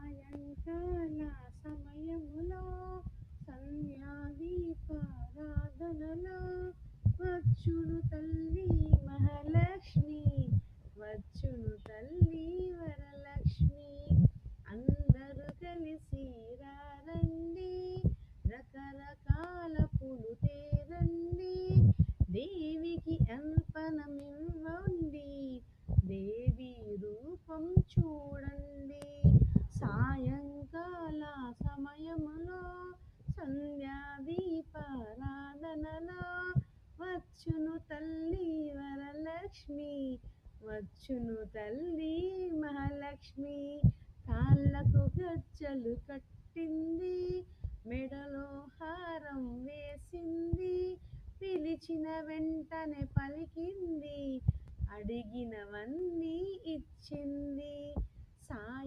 సాయంకాల సమయములో సంధ్యాదీపారాధనలో వచ్చును తల్లి మహాలక్ష్మి, వచ్చును తల్లి వరలక్ష్మి. అందరూ కలిసి రండి, రకరకాల పూలు తేరండి, దేవికి అర్పణమివ్వండి, దేవి రూపం చూడండి. సాయంకాల సమయములో సంధ్యాదీపారాధనలో వచ్చును తల్లి వరలక్ష్మి, వచ్చును తల్లి మహాలక్ష్మి. కాళ్ళకు గజ్జలు కట్టింది, మెడలో హారం వేసింది, పిలిచిన వెంటనే పలికింది, అడిగినవన్నీ ఇచ్చింది. సాయ